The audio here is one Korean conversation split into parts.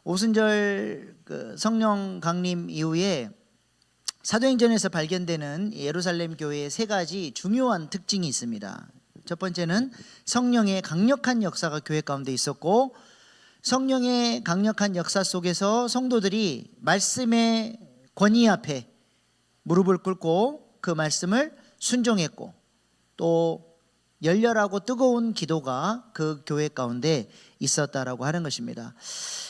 오순절 성령 강림 이후에 사도행전에서 발견되는 예루살렘 교회의 세 가지 중요한 특징이 있습니다. 첫 번째는 성령의 강력한 역사가 교회 가운데 있었고, 성령의 강력한 역사 속에서 성도들이 말씀의 권위 앞에 무릎을 꿇고 그 말씀을 순종했고, 또 열렬하고 뜨거운 기도가 그 교회 가운데 있었다라고 하는 것입니다.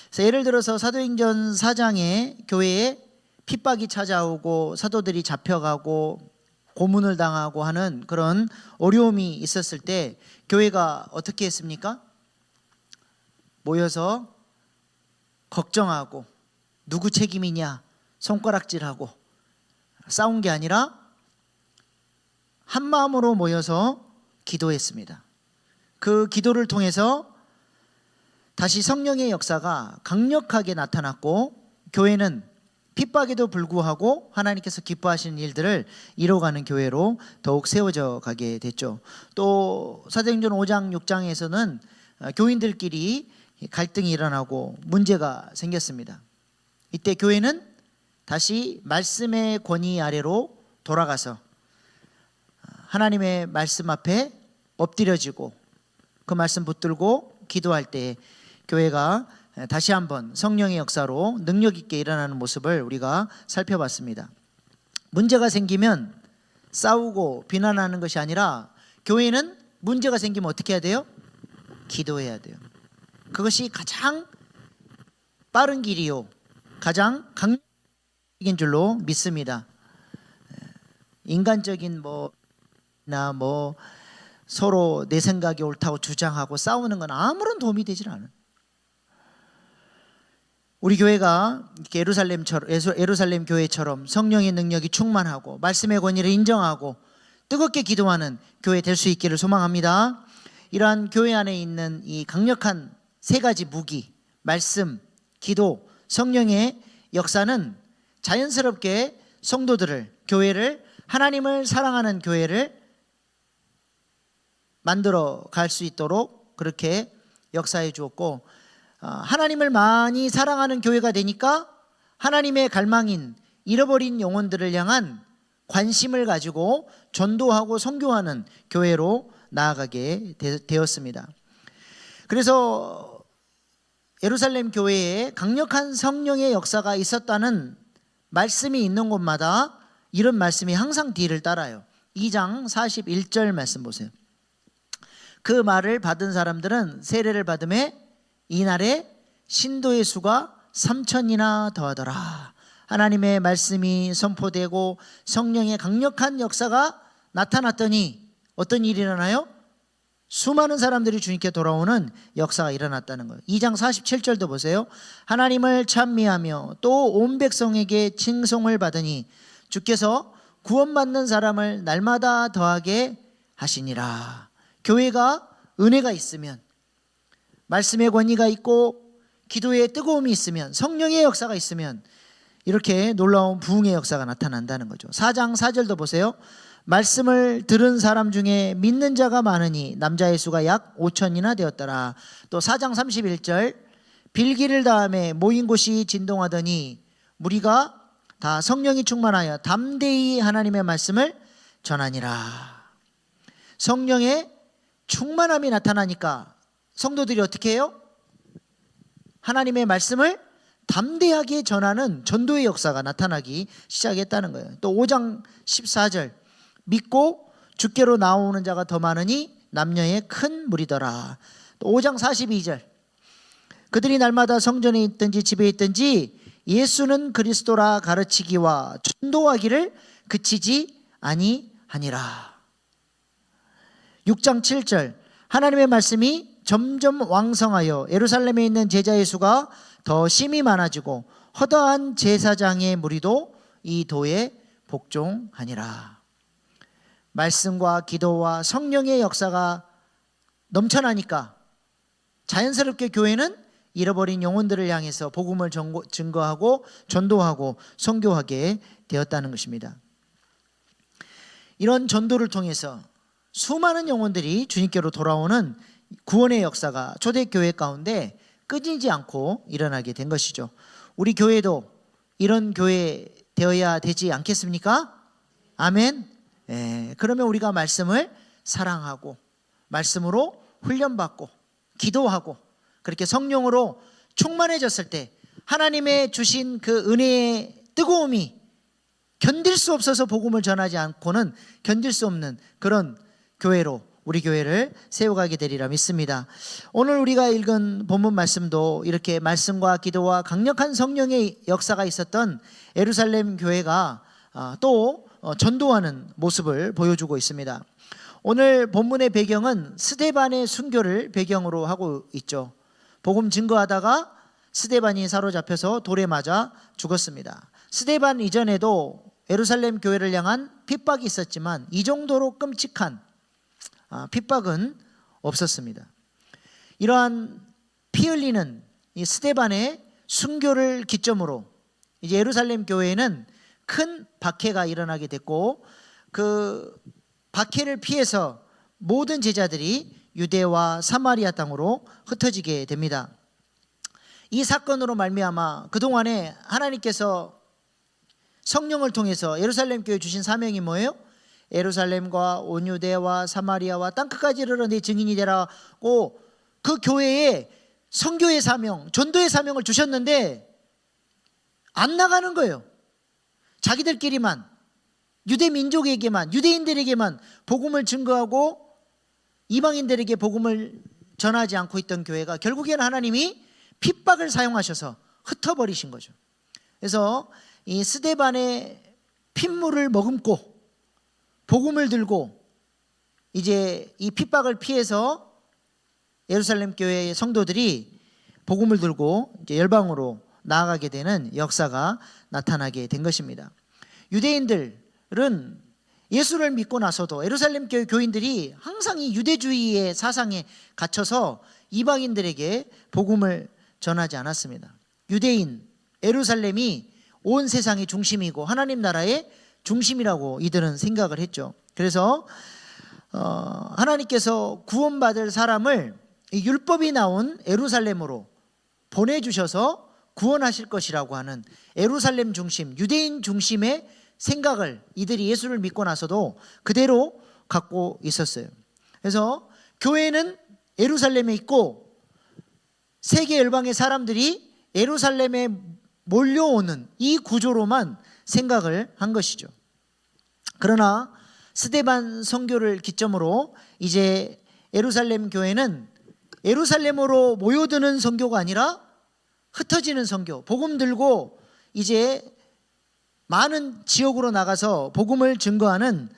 그래서 예를 들어서 사도행전 4장에 교회에 핍박이 찾아오고 사도들이 잡혀가고 고문을 당하고 하는 그런 어려움이 있었을 때 교회가 어떻게 했습니까? 모여서 걱정하고 누구 책임이냐 손가락질하고 싸운 게 아니라 한 마음으로 모여서 기도했습니다. 그 기도를 통해서 다시 성령의 역사가 강력하게 나타났고, 교회는 핍박에도 불구하고 하나님께서 기뻐하시는 일들을 이뤄가는 교회로 더욱 세워져 가게 됐죠. 또 사도행전 5장 6장에서는 교인들끼리 갈등이 일어나고 문제가 생겼습니다. 이때 교회는 다시 말씀의 권위 아래로 돌아가서 하나님의 말씀 앞에 엎드려지고 그 말씀 붙들고 기도할 때 교회가 다시 한번 성령의 역사로 능력 있게 일어나는 모습을 우리가 살펴봤습니다. 문제가 생기면 싸우고 비난하는 것이 아니라 교회는 문제가 생기면 어떻게 해야 돼요? 기도해야 돼요. 그것이 가장 빠른 길이요, 가장 강력한 줄로 믿습니다. 인간적인 서로 내 생각이 옳다고 주장하고 싸우는 건 아무런 도움이 되질 않아요. 우리 교회가 예루살렘 교회처럼 성령의 능력이 충만하고 말씀의 권위를 인정하고 뜨겁게 기도하는 교회 될 수 있기를 소망합니다. 이러한 교회 안에 있는 이 강력한 세 가지 무기, 말씀, 기도, 성령의 역사는 자연스럽게 성도들을, 교회를, 하나님을 사랑하는 교회를 만들어 갈 수 있도록 그렇게 역사해 주었고, 하나님을 많이 사랑하는 교회가 되니까 하나님의 갈망인 잃어버린 영혼들을 향한 관심을 가지고 전도하고 선교하는 교회로 나아가게 되었습니다. 그래서 예루살렘 교회에 강력한 성령의 역사가 있었다는 말씀이 있는 곳마다 이런 말씀이 항상 뒤를 따라요. 2장 41절 말씀 보세요. 그 말을 받은 사람들은 세례를 받음에 이날에 신도의 수가 3,000이나 더하더라. 하나님의 말씀이 선포되고 성령의 강력한 역사가 나타났더니 어떤 일이 일어나요? 수많은 사람들이 주님께 돌아오는 역사가 일어났다는 거예요. 2장 47절도 보세요. 하나님을 찬미하며 또 온 백성에게 칭송을 받으니 주께서 구원받는 사람을 날마다 더하게 하시니라. 교회가 은혜가 있으면, 말씀의 권위가 있고 기도의 뜨거움이 있으면, 성령의 역사가 있으면 이렇게 놀라운 부흥의 역사가 나타난다는 거죠. 4장 4절도 보세요. 말씀을 들은 사람 중에 믿는 자가 많으니 남자의 수가 약 5,000이나 되었더라. 또 4장 31절 빌기를 다음에 모인 곳이 진동하더니 무리가 다 성령이 충만하여 담대히 하나님의 말씀을 전하니라. 성령의 충만함이 나타나니까 성도들이 어떻게 해요? 하나님의 말씀을 담대하게 전하는 전도의 역사가 나타나기 시작했다는 거예요. 또 5장 14절 믿고 주께로 나오는 자가 더 많으니 남녀의 큰 무리더라. 또 5장 42절 그들이 날마다 성전에 있든지 집에 있든지 예수는 그리스도라 가르치기와 전도하기를 그치지 아니하니라. 6장 7절 하나님의 말씀이 점점 왕성하여 예루살렘에 있는 제자의 수가 더 심히 많아지고 허다한 제사장의 무리도 이 도에 복종하니라. 말씀과 기도와 성령의 역사가 넘쳐나니까 자연스럽게 교회는 잃어버린 영혼들을 향해서 복음을 증거하고 전도하고 선교하게 되었다는 것입니다. 이런 전도를 통해서 수많은 영혼들이 주님께로 돌아오는 구원의 역사가 초대교회 가운데 끊이지 않고 일어나게 된 것이죠. 우리 교회도 이런 교회 되어야 되지 않겠습니까? 아멘. 그러면 우리가 말씀을 사랑하고 말씀으로 훈련받고 기도하고 그렇게 성령으로 충만해졌을 때 하나님의 주신 그 은혜의 뜨거움이 견딜 수 없어서 복음을 전하지 않고는 견딜 수 없는 그런 교회로 우리 교회를 세워가게 되리라 믿습니다. 오늘 우리가 읽은 본문 말씀도 이렇게 말씀과 기도와 강력한 성령의 역사가 있었던 예루살렘 교회가 또 전도하는 모습을 보여주고 있습니다. 오늘 본문의 배경은 스데반의 순교를 배경으로 하고 있죠. 복음 증거하다가 스데반이 사로잡혀서 돌에 맞아 죽었습니다. 스데반 이전에도 예루살렘 교회를 향한 핍박이 있었지만 이 정도로 끔찍한 핍박은 없었습니다. 이러한 피 흘리는 이 스데반의 순교를 기점으로 이제 예루살렘 교회에는 큰 박해가 일어나게 됐고 그 박해를 피해서 모든 제자들이 유대와 사마리아 땅으로 흩어지게 됩니다. 이 사건으로 말미암아 그동안에 하나님께서 성령을 통해서 예루살렘 교회에 주신 사명이 뭐예요? 예루살렘과 온 유대와 사마리아와 땅끝까지 이르러 내 증인이 되라고 그 교회에 선교의 사명, 전도의 사명을 주셨는데 안 나가는 거예요. 자기들끼리만, 유대 민족에게만, 유대인들에게만 복음을 증거하고 이방인들에게 복음을 전하지 않고 있던 교회가 결국에는 하나님이 핍박을 사용하셔서 흩어버리신 거죠. 그래서 이 스데반의 핏물을 머금고 복음을 들고 이제 이 핍박을 피해서 예루살렘 교회의 성도들이 복음을 들고 이제 열방으로 나아가게 되는 역사가 나타나게 된 것입니다. 유대인들은 예수를 믿고 나서도 예루살렘 교회 교인들이 항상 이 유대주의의 사상에 갇혀서 이방인들에게 복음을 전하지 않았습니다. 유대인, 예루살렘이 온 세상의 중심이고 하나님 나라의 중심이라고 이들은 생각을 했죠. 그래서 하나님께서 구원받을 사람을 이 율법이 나온 예루살렘으로 보내주셔서 구원하실 것이라고 하는 예루살렘 중심, 유대인 중심의 생각을 이들이 예수를 믿고 나서도 그대로 갖고 있었어요. 그래서 교회는 예루살렘에 있고 세계 열방의 사람들이 예루살렘에 몰려오는 이 구조로만 생각을 한 것이죠. 그러나 스데반 선교를 기점으로 이제 예루살렘 교회는 예루살렘으로 모여드는 선교가 아니라 흩어지는 선교, 복음 들고 이제 많은 지역으로 나가서 복음을 증거하는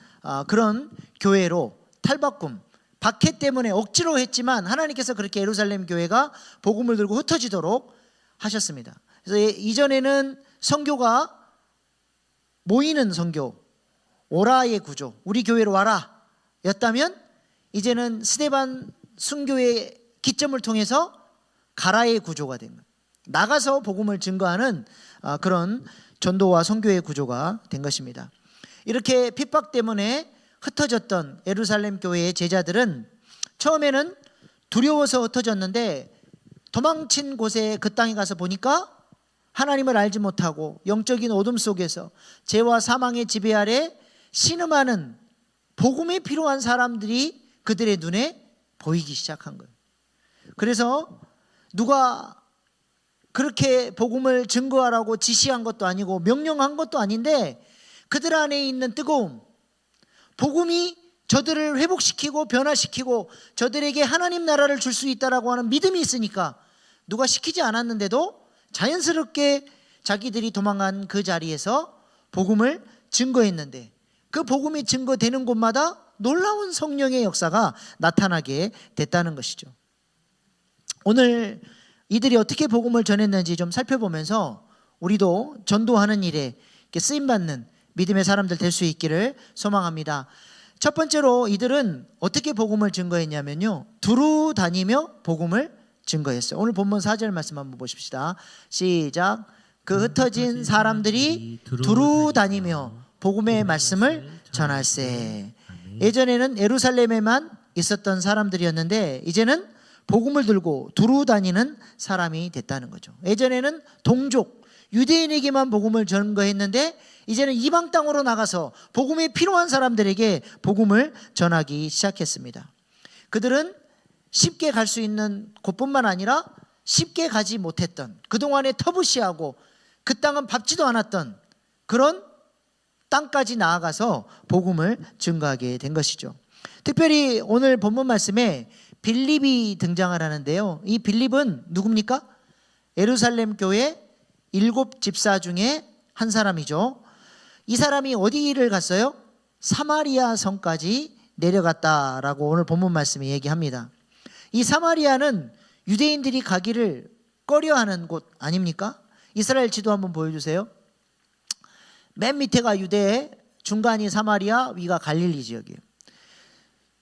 그런 교회로 탈바꿈, 박해 때문에 억지로 했지만 하나님께서 그렇게 예루살렘 교회가 복음을 들고 흩어지도록 하셨습니다. 그래서 이전에는 선교가 모이는 선교, 오라의 구조, 우리 교회로 와라 였다면 이제는 스데반 순교의 기점을 통해서 가라의 구조가 된 거예요. 나가서 복음을 증거하는 그런 전도와 선교의 구조가 된 것입니다. 이렇게 핍박 때문에 흩어졌던 예루살렘 교회의 제자들은 처음에는 두려워서 흩어졌는데 도망친 곳에 그 땅에 가서 보니까 하나님을 알지 못하고 영적인 어둠 속에서 죄와 사망의 지배 아래 신음하는 복음이 필요한 사람들이 그들의 눈에 보이기 시작한 거예요. 그래서 누가 그렇게 복음을 증거하라고 지시한 것도 아니고 명령한 것도 아닌데 그들 안에 있는 뜨거움, 복음이 저들을 회복시키고 변화시키고 저들에게 하나님 나라를 줄 수 있다라고 하는 믿음이 있으니까 누가 시키지 않았는데도 자연스럽게 자기들이 도망간 그 자리에서 복음을 증거했는데 그 복음이 증거되는 곳마다 놀라운 성령의 역사가 나타나게 됐다는 것이죠. 오늘 이들이 어떻게 복음을 전했는지 좀 살펴보면서 우리도 전도하는 일에 쓰임받는 믿음의 사람들 될 수 있기를 소망합니다. 첫 번째로 이들은 어떻게 복음을 증거했냐면요, 두루 다니며 복음을 증거했어요. 오늘 본문 4절 말씀 한번 보십시다. 시작. 그 흩어진 사람들이 두루 다니며 복음의 말씀을 전할세. 예전에는 예루살렘에만 있었던 사람들이었는데 이제는 복음을 들고 두루 다니는 사람이 됐다는 거죠. 예전에는 동족 유대인에게만 복음을 전거했는데 이제는 이방 땅으로 나가서 복음이 필요한 사람들에게 복음을 전하기 시작했습니다. 그들은 쉽게 갈 수 있는 곳뿐만 아니라 쉽게 가지 못했던, 그동안에 터부시하고 그 땅은 밟지도 않았던 그런 땅까지 나아가서 복음을 증거하게 된 것이죠. 특별히 오늘 본문 말씀에 빌립이 등장을 하는데요. 이 빌립은 누굽니까? 예루살렘 교회 7 집사 중에 한 사람이죠. 이 사람이 어디를 갔어요? 사마리아 성까지 내려갔다라고 오늘 본문 말씀이 얘기합니다. 이 사마리아는 유대인들이 가기를 꺼려하는 곳 아닙니까? 이스라엘 지도 한번 보여주세요. 맨 밑에가 유대, 중간이 사마리아, 위가 갈릴리 지역이에요.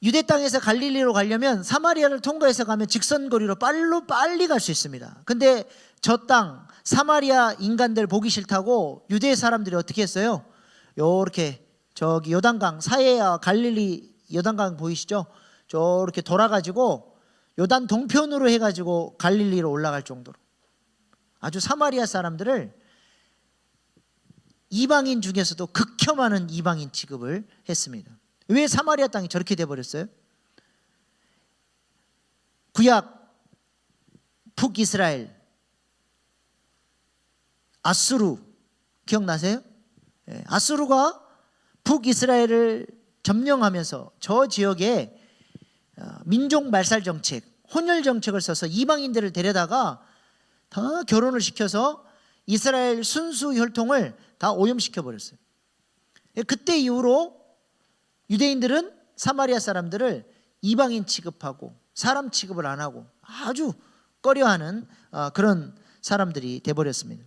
유대 땅에서 갈릴리로 가려면 사마리아를 통과해서 가면 직선거리로 빨리 갈 수 있습니다. 근데 저 땅 사마리아 인간들 보기 싫다고 유대 사람들이 어떻게 했어요? 요렇게 저기 요단강, 사해와 갈릴리 요단강 보이시죠? 저렇게 돌아가지고 요단 동편으로 해가지고 갈릴리로 올라갈 정도로 아주 사마리아 사람들을 이방인 중에서도 극혐하는 이방인 취급을 했습니다. 왜 사마리아 땅이 저렇게 돼버렸어요? 구약 북이스라엘 아수르 기억나세요? 아수르가 북이스라엘을 점령하면서 저 지역에 민족 말살 정책, 혼혈 정책을 써서 이방인들을 데려다가 다 결혼을 시켜서 이스라엘 순수 혈통을 다 오염시켜 버렸어요. 그때 이후로 유대인들은 사마리아 사람들을 이방인 취급하고 사람 취급을 안 하고 아주 꺼려하는 그런 사람들이 돼버렸습니다.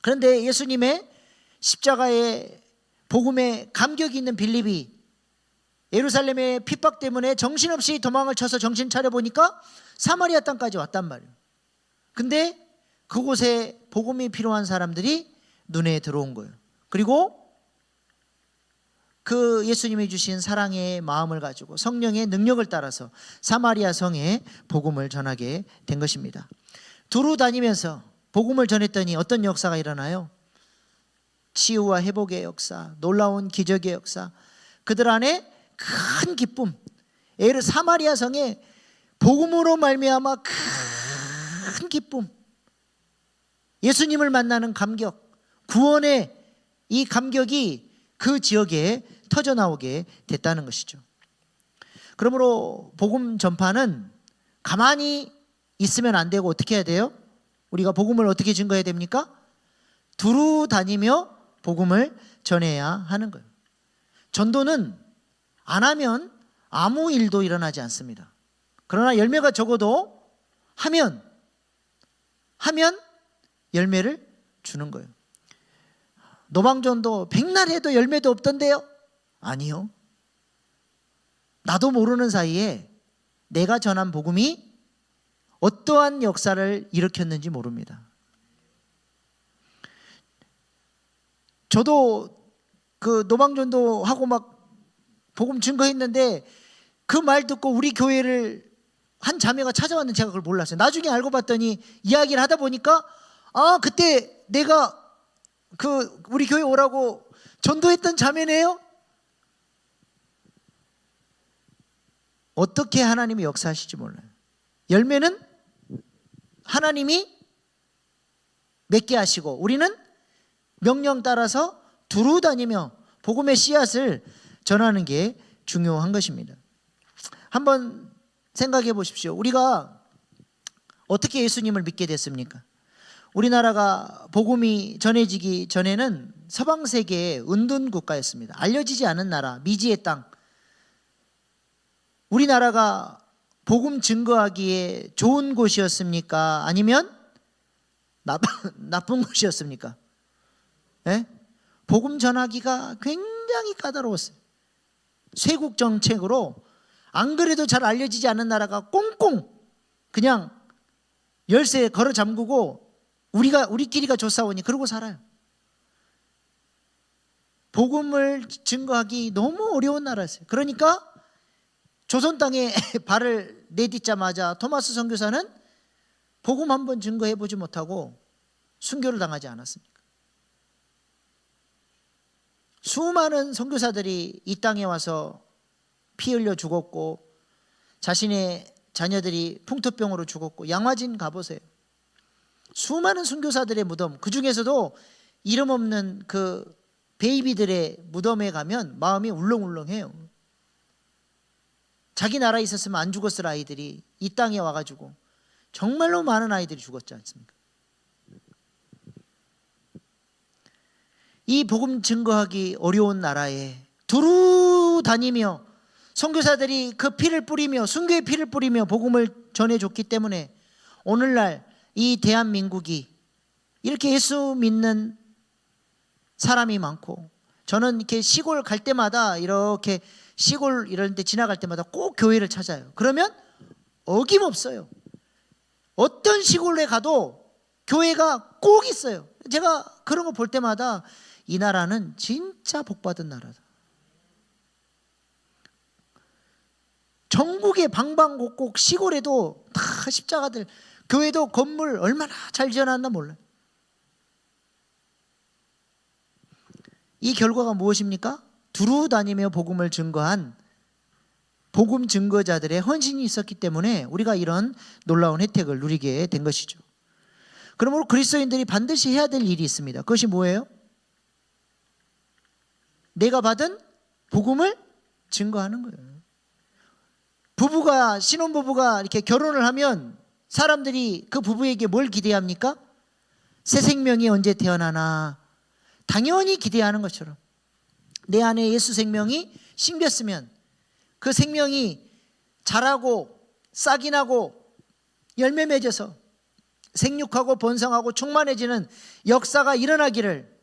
그런데 예수님의 십자가의 복음에 감격이 있는 빌립이 예루살렘의 핍박 때문에 정신없이 도망을 쳐서 정신 차려보니까 사마리아 땅까지 왔단 말이에요. 근데 그곳에 복음이 필요한 사람들이 눈에 들어온 거예요. 그리고 그 예수님이 주신 사랑의 마음을 가지고 성령의 능력을 따라서 사마리아 성에 복음을 전하게 된 것입니다. 두루 다니면서 복음을 전했더니 어떤 역사가 일어나요? 치유와 회복의 역사, 놀라운 기적의 역사, 그들 안에 큰 기쁨, 사마리아 성에 복음으로 말미암아 큰 기쁨, 예수님을 만나는 감격, 구원의 이 감격이 그 지역에 터져나오게 됐다는 것이죠. 그러므로 복음 전파는 가만히 있으면 안 되고 어떻게 해야 돼요? 우리가 복음을 어떻게 증거해야 됩니까? 두루 다니며 복음을 전해야 하는 거예요. 전도는 안 하면 아무 일도 일어나지 않습니다. 그러나 열매가 적어도 하면 열매를 주는 거예요. 노방전도 백날 해도 열매도 없던데요? 아니요. 나도 모르는 사이에 내가 전한 복음이 어떠한 역사를 일으켰는지 모릅니다. 저도 그 노방전도 하고 막 복음 증거했는데 그 말 듣고 우리 교회를 한 자매가 찾아왔는데 제가 그걸 몰랐어요. 나중에 알고 봤더니 이야기를 하다 보니까 그때 내가 그 우리 교회 오라고 전도했던 자매네요. 어떻게 하나님이 역사하실지 몰라요. 열매는 하나님이 맺게 하시고 우리는 명령 따라서 두루 다니며 복음의 씨앗을 전하는 게 중요한 것입니다. 한번 생각해 보십시오. 우리가 어떻게 예수님을 믿게 됐습니까? 우리나라가 복음이 전해지기 전에는 서방 세계의 은둔 국가였습니다. 알려지지 않은 나라, 미지의 땅. 우리나라가 복음 증거하기에 좋은 곳이었습니까? 아니면 나쁜 곳이었습니까? 네? 복음 전하기가 굉장히 까다로웠어요. 쇄국 정책으로 안 그래도 잘 알려지지 않은 나라가 꽁꽁 그냥 열쇠 걸어 잠그고 우리끼리가 조사오니 그러고 살아요. 복음을 증거하기 너무 어려운 나라였어요. 그러니까 조선 땅에 발을 내딛자마자 토마스 선교사는 복음 한번 증거해 보지 못하고 순교를 당하지 않았습니까? 수많은 선교사들이 이 땅에 와서 피 흘려 죽었고 자신의 자녀들이 풍토병으로 죽었고, 양화진 가보세요. 수많은 선교사들의 무덤, 그 중에서도 이름 없는 그 베이비들의 무덤에 가면 마음이 울렁울렁해요. 자기 나라에 있었으면 안 죽었을 아이들이 이 땅에 와가지고 정말로 많은 아이들이 죽었지 않습니까? 이 복음 증거하기 어려운 나라에 두루 다니며 선교사들이 그 피를 뿌리며 순교의 피를 뿌리며 복음을 전해줬기 때문에 오늘날 이 대한민국이 이렇게 예수 믿는 사람이 많고, 저는 이렇게 시골 갈 때마다 이렇게 시골 이런 데 지나갈 때마다 꼭 교회를 찾아요. 그러면 어김없어요. 어떤 시골에 가도 교회가 꼭 있어요. 제가 그런 거 볼 때마다 이 나라는 진짜 복받은 나라다. 전국의 방방곡곡 시골에도 다 십자가들, 교회도 건물 얼마나 잘 지어놨나 몰라요. 이 결과가 무엇입니까? 두루 다니며 복음을 증거한 복음 증거자들의 헌신이 있었기 때문에 우리가 이런 놀라운 혜택을 누리게 된 것이죠. 그러므로 그리스도인들이 반드시 해야 될 일이 있습니다. 그것이 뭐예요? 내가 받은 복음을 증거하는 거예요. 신혼부부가 이렇게 결혼을 하면 사람들이 그 부부에게 뭘 기대합니까? 새 생명이 언제 태어나나 당연히 기대하는 것처럼, 내 안에 예수 생명이 심겼으면 그 생명이 자라고 싹이 나고 열매 맺어서 생육하고 번성하고 충만해지는 역사가 일어나기를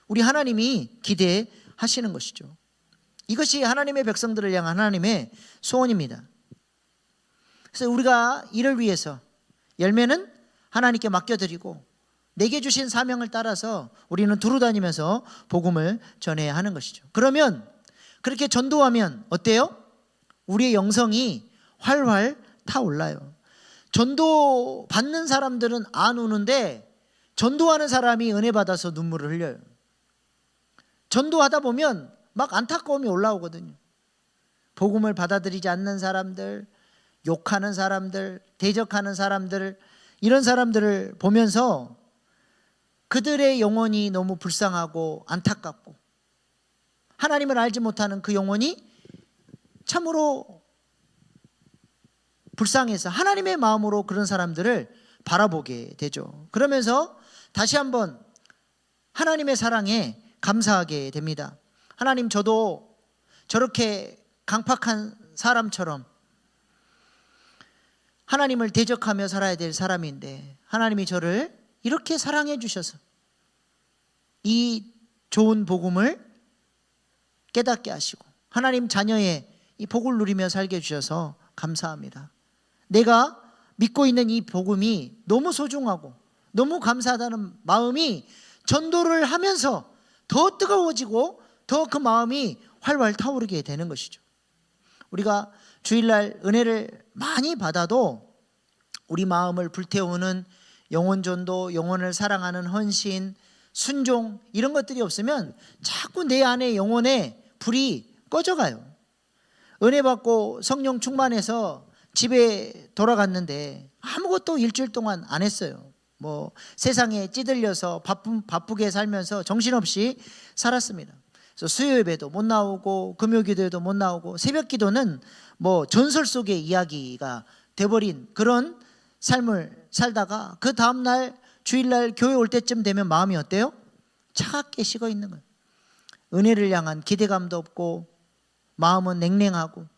우리 하나님이 기대하시는 것이죠. 이것이 하나님의 백성들을 향한 하나님의 소원입니다. 그래서 우리가 이를 위해서 열매는 하나님께 맡겨드리고 내게 주신 사명을 따라서 우리는 두루다니면서 복음을 전해야 하는 것이죠. 그러면 그렇게 전도하면 어때요? 우리의 영성이 활활 타올라요. 전도 받는 사람들은 안 우는데 전도하는 사람이 은혜 받아서 눈물을 흘려요. 전도하다 보면 막 안타까움이 올라오거든요. 복음을 받아들이지 않는 사람들, 욕하는 사람들, 대적하는 사람들, 이런 사람들을 보면서 그들의 영혼이 너무 불쌍하고 안타깝고 하나님을 알지 못하는 그 영혼이 참으로 불쌍해서 하나님의 마음으로 그런 사람들을 바라보게 되죠. 그러면서 다시 한번 하나님의 사랑에 감사하게 됩니다. 하나님, 저도 저렇게 강팍한 사람처럼 하나님을 대적하며 살아야 될 사람인데 하나님이 저를 이렇게 사랑해 주셔서 이 좋은 복음을 깨닫게 하시고 하나님 자녀의 이 복을 누리며 살게 해주셔서 감사합니다. 내가 믿고 있는 이 복음이 너무 소중하고 너무 감사하다는 마음이 전도를 하면서 더 뜨거워지고 더 그 마음이 활활 타오르게 되는 것이죠. 우리가 주일날 은혜를 많이 받아도 우리 마음을 불태우는 영혼전도, 영혼을 사랑하는 헌신, 순종, 이런 것들이 없으면 자꾸 내 안에 영혼의 불이 꺼져가요. 은혜 받고 성령 충만해서 집에 돌아갔는데 아무것도 일주일 동안 안 했어요. 뭐 세상에 찌들려서 바쁘게 살면서 정신없이 살았습니다. 그래서 수요 예배도 못 나오고 금요기도에도 못 나오고 새벽 기도는 뭐 전설 속의 이야기가 돼버린 그런 삶을 살다가 그 다음날 주일날 교회 올 때쯤 되면 마음이 어때요? 차갑게 식어 있는 거예요. 은혜를 향한 기대감도 없고 마음은 냉랭하고,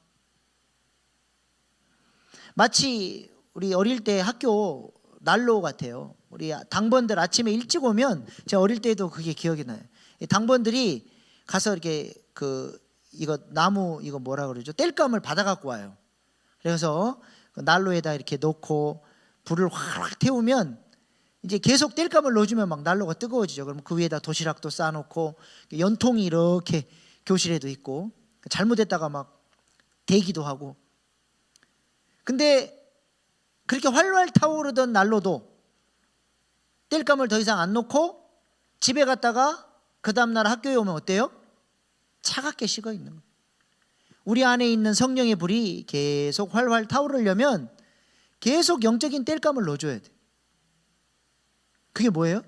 마치 우리 어릴 때 학교 난로 같아요. 우리 당번들 아침에 일찍 오면, 제가 어릴 때도 그게 기억이 나요. 당번들이 가서 이렇게 이거 나무 이거 뭐라 그러죠? 땔감을 받아 갖고 와요. 그래서 그 난로에다 이렇게 놓고 불을 확 태우면 이제 계속 땔감을 넣어주면 막 난로가 뜨거워지죠. 그럼 그 위에다 도시락도 쌓아놓고 연통이 이렇게 교실에도 있고 잘못했다가 막 대기도 하고, 근데 그렇게 활활 타오르던 난로도 땔감을 더 이상 안 놓고 집에 갔다가 그 다음날 학교에 오면 어때요? 차갑게 식어 있는 거예요. 우리 안에 있는 성령의 불이 계속 활활 타오르려면 계속 영적인 땔감을 넣어줘야 돼. 그게 뭐예요?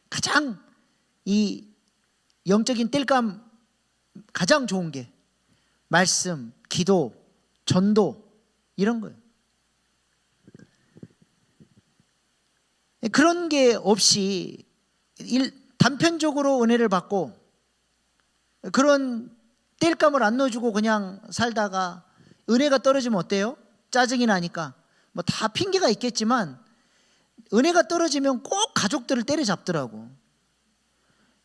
가장 이 영적인 땔감 가장 좋은 게 말씀, 기도, 전도 이런 거예요. 그런 게 없이 단편적으로 은혜를 받고 그런 땔감을 안 넣어주고 그냥 살다가 은혜가 떨어지면 어때요? 짜증이 나니까 뭐 다 핑계가 있겠지만 은혜가 떨어지면 꼭 가족들을 때려잡더라고.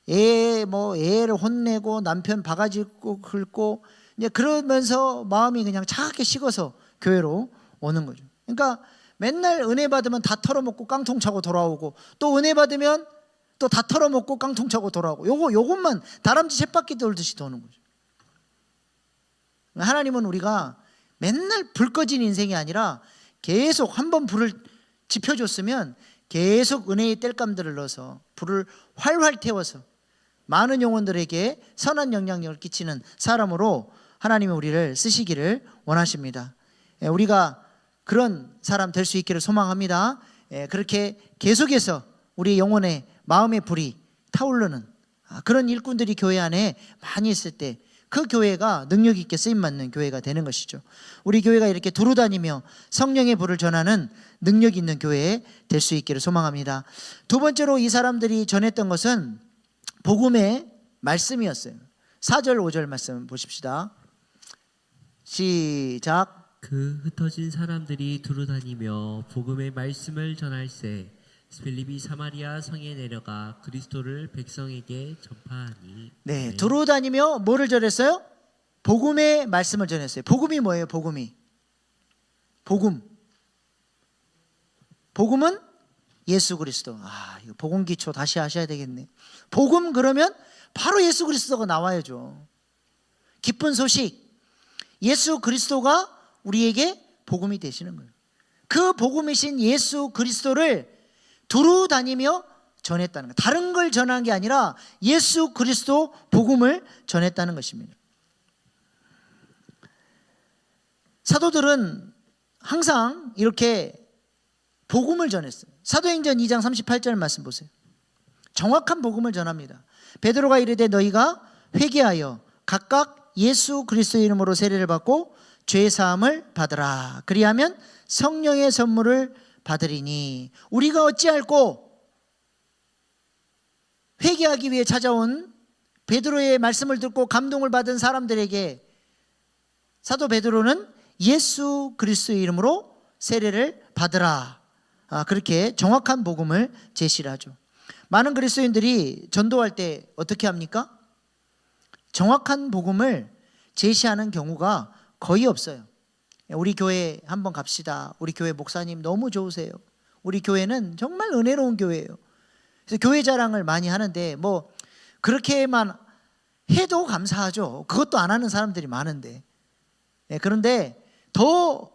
애를 혼내고 남편 바가지 긁고 이제 그러면서 마음이 그냥 차갑게 식어서 교회로 오는 거죠. 그러니까 맨날 은혜 받으면 다 털어먹고 깡통 차고 돌아오고 또 은혜 받으면 또 다 털어먹고 깡통 차고 돌아오고 요것만 다람쥐 쳇바퀴 돌듯이 도는 거죠. 하나님은 우리가 맨날 불 꺼진 인생이 아니라 계속 한번 불을 지펴줬으면 계속 은혜의 땔감들을 넣어서 불을 활활 태워서 많은 영혼들에게 선한 영향력을 끼치는 사람으로 하나님이 우리를 쓰시기를 원하십니다. 우리가 그런 사람 될 수 있기를 소망합니다. 그렇게 계속해서 우리 영혼의 마음의 불이 타오르는 그런 일꾼들이 교회 안에 많이 있을 때 그 교회가 능력 있게 쓰임받는 교회가 되는 것이죠. 우리 교회가 이렇게 두루다니며 성령의 불을 전하는 능력 있는 교회 될 수 있기를 소망합니다. 두 번째로 이 사람들이 전했던 것은 복음의 말씀이었어요. 4절 5절 말씀 보십시다. 시작. 그 흩어진 사람들이 두루다니며 복음의 말씀을 전할세 필립이 사마리아 성에 내려가 그리스도를 백성에게 전파하니. 네, 두루다니며 뭐를 전했어요? 복음의 말씀을 전했어요. 복음이 뭐예요? 복음은 예수 그리스도. 이거 복음 기초 다시 하셔야 되겠네. 복음 그러면 바로 예수 그리스도가 나와야죠. 기쁜 소식, 예수 그리스도가 우리에게 복음이 되시는 거예요. 그 복음이신 예수 그리스도를 두루 다니며 전했다는 거예요. 다른 걸 전한 게 아니라 예수 그리스도 복음을 전했다는 것입니다. 사도들은 항상 이렇게 복음을 전했어요. 사도행전 2장 38절 말씀 보세요. 정확한 복음을 전합니다. 베드로가 이르되 너희가 회개하여 각각 예수 그리스도의 이름으로 세례를 받고 죄 사함을 받으라. 그리하면 성령의 선물을 받으리니. 우리가 어찌할꼬? 회개하기 위해 찾아온 베드로의 말씀을 듣고 감동을 받은 사람들에게 사도 베드로는 예수 그리스도의 이름으로 세례를 받으라. 그렇게 정확한 복음을 제시를 하죠. 많은 그리스도인들이 전도할 때 어떻게 합니까? 정확한 복음을 제시하는 경우가 거의 없어요. 우리 교회 한번 갑시다. 우리 교회 목사님 너무 좋으세요. 우리 교회는 정말 은혜로운 교회예요. 그래서 교회 자랑을 많이 하는데 뭐 그렇게만 해도 감사하죠. 그것도 안 하는 사람들이 많은데. 그런데 더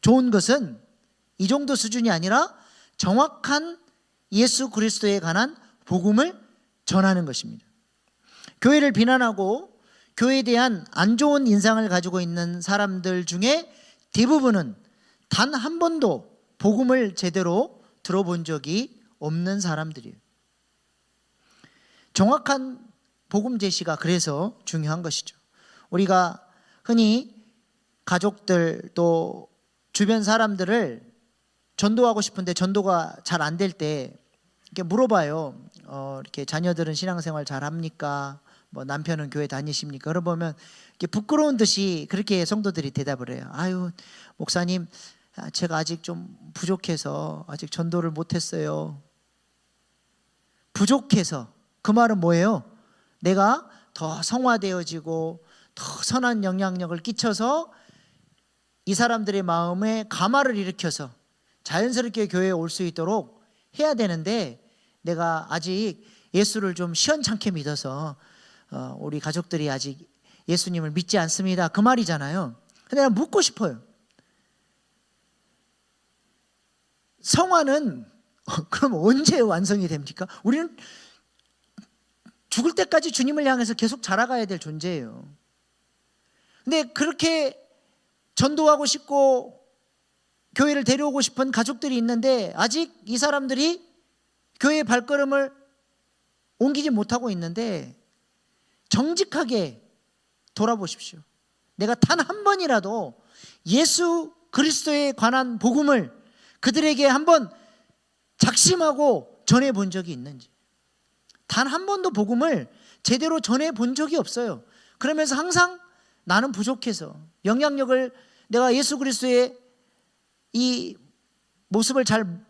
좋은 것은 이 정도 수준이 아니라 정확한 예수 그리스도에 관한 복음을 전하는 것입니다. 교회를 비난하고 교회에 대한 안 좋은 인상을 가지고 있는 사람들 중에 대부분은 단 한 번도 복음을 제대로 들어본 적이 없는 사람들이에요. 정확한 복음 제시가 그래서 중요한 것이죠. 우리가 흔히 가족들 또 주변 사람들을 전도하고 싶은데 전도가 잘 안 될 때 이렇게 물어봐요. 이렇게 자녀들은 신앙생활 잘 합니까? 뭐 남편은 교회 다니십니까? 그러보면 부끄러운 듯이 그렇게 성도들이 대답을 해요. 아유, 목사님, 제가 아직 좀 부족해서 아직 전도를 못했어요. 부족해서. 그 말은 뭐예요? 내가 더 성화되어지고 더 선한 영향력을 끼쳐서 이 사람들의 마음에 감화를 일으켜서 자연스럽게 교회에 올 수 있도록 해야 되는데 내가 아직 예수를 좀 시원찮게 믿어서 우리 가족들이 아직 예수님을 믿지 않습니다. 그 말이잖아요. 근데 난 묻고 싶어요. 성화는 그럼 언제 완성이 됩니까? 우리는 죽을 때까지 주님을 향해서 계속 자라가야 될 존재예요. 근데 그렇게 전도하고 싶고 교회를 데려오고 싶은 가족들이 있는데 아직 이 사람들이 교회의 발걸음을 옮기지 못하고 있는데 정직하게 돌아보십시오. 내가 단 한 번이라도 예수 그리스도에 관한 복음을 그들에게 한번 작심하고 전해본 적이 있는지. 단 한 번도 복음을 제대로 전해본 적이 없어요. 그러면서 항상 나는 부족해서 영향력을 내가 예수 그리스도의 이 모습을 잘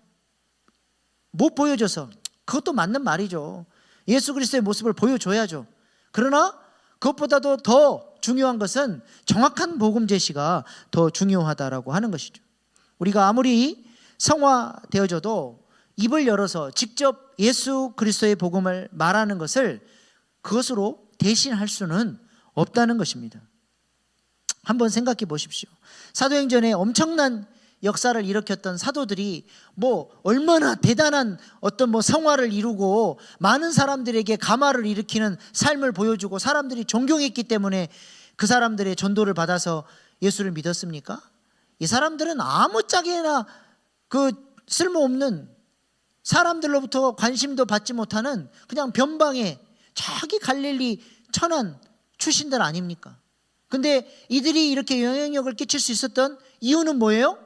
못 보여줘서, 그것도 맞는 말이죠. 예수 그리스도의 모습을 보여줘야죠. 그러나 그것보다도 더 중요한 것은 정확한 복음 제시가 더 중요하다라고 하는 것이죠. 우리가 아무리 성화되어져도 입을 열어서 직접 예수 그리스도의 복음을 말하는 것을 그것으로 대신할 수는 없다는 것입니다. 한번 생각해 보십시오. 사도행전에 엄청난 역사를 일으켰던 사도들이 얼마나 대단한 어떤 성화를 이루고 많은 사람들에게 감화를 일으키는 삶을 보여주고 사람들이 존경했기 때문에 그 사람들의 전도를 받아서 예수를 믿었습니까? 이 사람들은 아무짝에나 그 쓸모없는, 사람들로부터 관심도 받지 못하는 그냥 변방에 자기 갈릴리 천한 출신들 아닙니까? 근데 이들이 이렇게 영향력을 끼칠 수 있었던 이유는 뭐예요?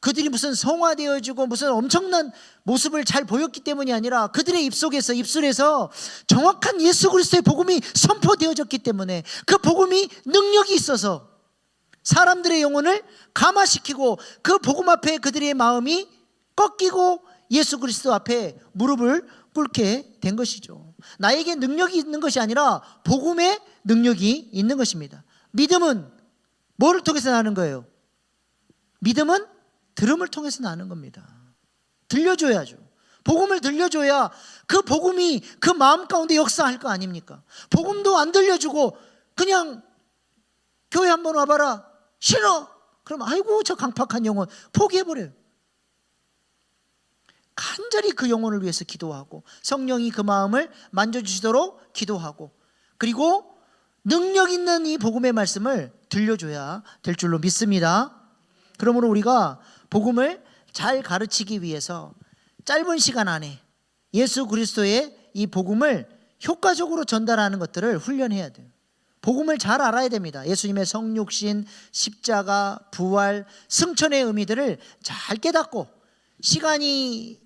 그들이 무슨 성화되어지고 무슨 엄청난 모습을 잘 보였기 때문이 아니라 그들의 입술에서 정확한 예수 그리스도의 복음이 선포되어졌기 때문에, 그 복음이 능력이 있어서 사람들의 영혼을 감화시키고 그 복음 앞에 그들의 마음이 꺾이고 예수 그리스도 앞에 무릎을 꿇게 된 것이죠. 나에게 능력이 있는 것이 아니라 복음의 능력이 있는 것입니다. 믿음은 뭐를 통해서 나는 거예요? 믿음은 들음을 통해서 나는 겁니다. 들려줘야죠. 복음을 들려줘야 그 복음이 그 마음 가운데 역사할 거 아닙니까? 복음도 안 들려주고 그냥 교회 한번 와봐라, 싫어, 그럼 아이고 저 강팍한 영혼 포기해버려요. 간절히 그 영혼을 위해서 기도하고 성령이 그 마음을 만져주시도록 기도하고, 그리고 능력 있는 이 복음의 말씀을 들려줘야 될 줄로 믿습니다. 그러므로 우리가 복음을 잘 가르치기 위해서 짧은 시간 안에 예수 그리스도의 이 복음을 효과적으로 전달하는 것들을 훈련해야 돼요. 복음을 잘 알아야 됩니다. 예수님의 성육신, 십자가, 부활, 승천의 의미들을 잘 깨닫고, 시간이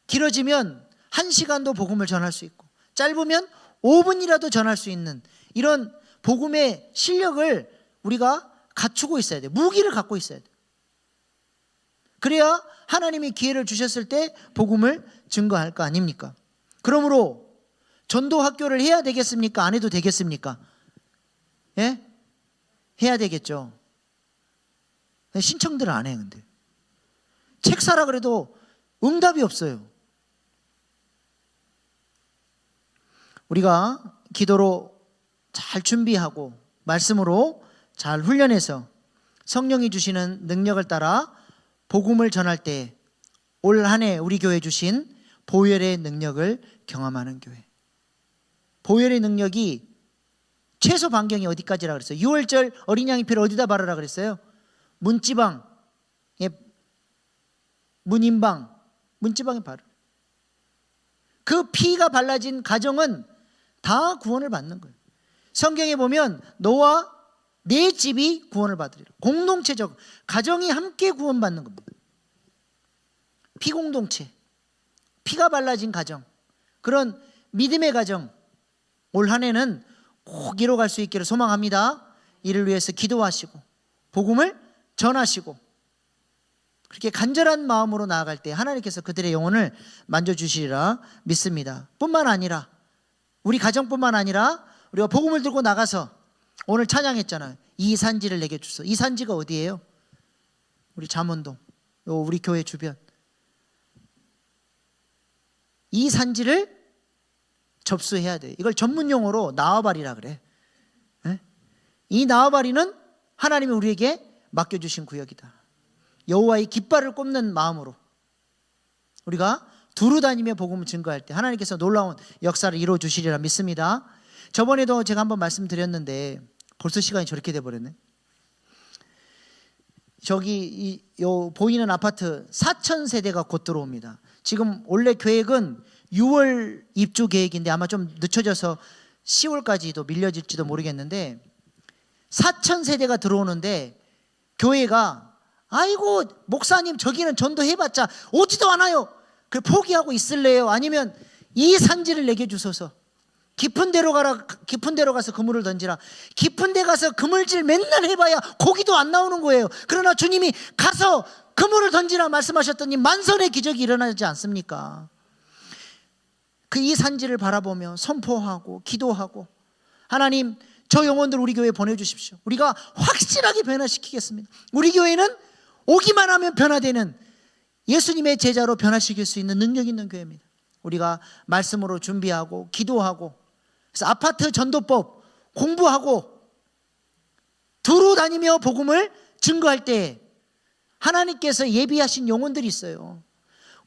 길어지면 1시간도 복음을 전할 수 있고 짧으면 5분이라도 전할 수 있는 이런 복음의 실력을 우리가 갖추고 있어야 돼요. 무기를 갖고 있어야 돼요. 그래야 하나님이 기회를 주셨을 때 복음을 증거할 거 아닙니까? 그러므로 전도 학교를 해야 되겠습니까? 안 해도 되겠습니까? 예? 해야 되겠죠. 신청들을 안 해요. 근데 책 사라 그래도 응답이 없어요. 우리가 기도로 잘 준비하고 말씀으로 잘 훈련해서 성령이 주시는 능력을 따라 복음을 전할 때 올 한 해 우리 교회 주신 보혈의 능력을 경험하는 교회. 보혈의 능력이 최소 반경이 어디까지라 그랬어요? 6월절 어린 양의 피를 어디다 바르라 그랬어요? 문지방, 문인방, 문지방에 바르. 그 피가 발라진 가정은 다 구원을 받는 거예요. 성경에 보면 너와 내 집이 구원을 받으리라. 공동체적, 가정이 함께 구원받는 겁니다. 피공동체, 피가 발라진 가정, 그런 믿음의 가정, 올 한 해는 꼭 이뤄갈 수 있기를 소망합니다. 이를 위해서 기도하시고 복음을 전하시고 그렇게 간절한 마음으로 나아갈 때 하나님께서 그들의 영혼을 만져주시리라 믿습니다. 뿐만 아니라 우리 가정뿐만 아니라 우리가 복음을 들고 나가서 오늘 찬양했잖아요. 이 산지를 내게 주소. 이 산지가 어디예요? 우리 잠원동, 우리 교회 주변. 이 산지를 접수해야 돼요. 이걸 전문 용어로 나와바리라 그래. 이 나와바리는 하나님이 우리에게 맡겨주신 구역이다. 여호와의 깃발을 꼽는 마음으로 우리가 두루 다니며 복음을 증거할 때 하나님께서 놀라운 역사를 이루어 주시리라 믿습니다. 저번에도 제가 한번 말씀드렸는데 벌써 시간이 저렇게 돼버렸네. 저기 요 보이는 아파트 4,000세대가 곧 들어옵니다. 지금 원래 계획은 6월 입주 계획인데 아마 좀 늦춰져서 10월까지도 밀려질지도 모르겠는데 4,000세대가 들어오는데 교회가 아이고 목사님 저기는 전도해봤자 오지도 않아요. 그 포기하고 있을래요? 아니면 이 산지를 내게 주소서. 깊은 데로 가라. 깊은 데로 가서 그물을 던지라. 깊은 데 가서 그물질 맨날 해봐야 고기도 안 나오는 거예요. 그러나 주님이 가서 그물을 던지라 말씀하셨더니 만선의 기적이 일어나지 않습니까? 그 이 산지를 바라보며 선포하고 기도하고 하나님 저 영혼들 우리 교회에 보내주십시오. 우리가 확실하게 변화시키겠습니다. 우리 교회는 오기만 하면 변화되는 예수님의 제자로 변화시킬 수 있는 능력 있는 교회입니다. 우리가 말씀으로 준비하고 기도하고 그래서 아파트 전도법 공부하고 두루 다니며 복음을 증거할 때 하나님께서 예비하신 영혼들이 있어요.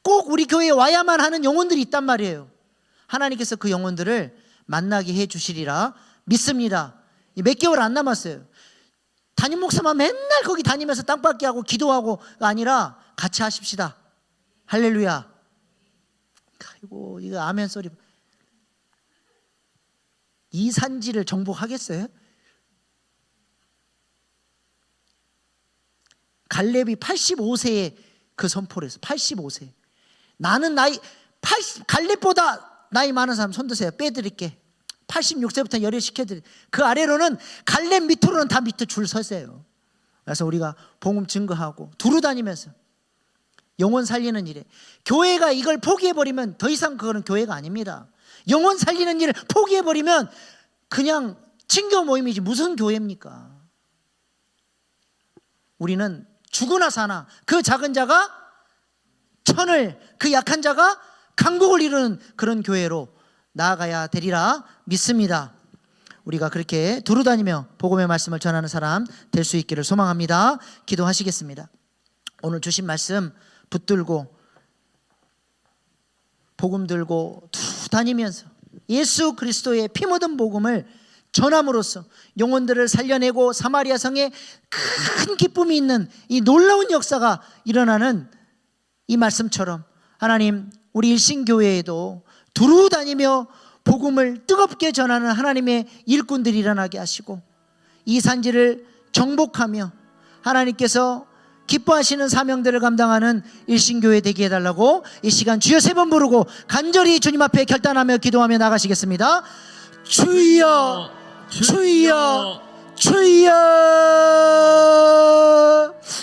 꼭 우리 교회에 와야만 하는 영혼들이 있단 말이에요. 하나님께서 그 영혼들을 만나게 해 주시리라 믿습니다. 몇 개월 안 남았어요. 담임 목사만 맨날 거기 다니면서 땅밟기 하고 기도하고가 아니라 같이 하십시다. 할렐루야. 아이고 이거 아멘 소리. 이 산지를 정복하겠어요? 갈렙이 85세에 그 선포를 했어. 85세. 나는 나이 80, 갈렙보다 나이 많은 사람 손 드세요. 빼드릴게. 86세부터 열애시켜드릴. 그 아래로는 갈렙 밑으로는 다 밑에 줄 서세요. 그래서 우리가 복음 증거하고 두루 다니면서 영혼 살리는 일에 교회가 이걸 포기해버리면 더 이상 그거는 교회가 아닙니다. 영혼 살리는 일을 포기해버리면 그냥 친교 모임이지 무슨 교회입니까? 우리는 죽으나 사나 그 작은 자가 천을 그 약한 자가 강국을 이루는 그런 교회로 나아가야 되리라 믿습니다. 우리가 그렇게 두루다니며 복음의 말씀을 전하는 사람 될 수 있기를 소망합니다. 기도하시겠습니다. 오늘 주신 말씀 붙들고 복음 들고 두루다니면서 예수 그리스도의 피 묻은 복음을 전함으로써 영혼들을 살려내고 사마리아 성에 큰 기쁨이 있는 이 놀라운 역사가 일어나는 이 말씀처럼 하나님 우리 일신교회에도 두루 다니며 복음을 뜨겁게 전하는 하나님의 일꾼들이 일어나게 하시고 이 산지를 정복하며 하나님께서 기뻐하시는 사명들을 감당하는 일신교회 되게 해달라고 이 시간 주여 3번 부르고 간절히 주님 앞에 결단하며 기도하며 나가시겠습니다. 주여 주여 주여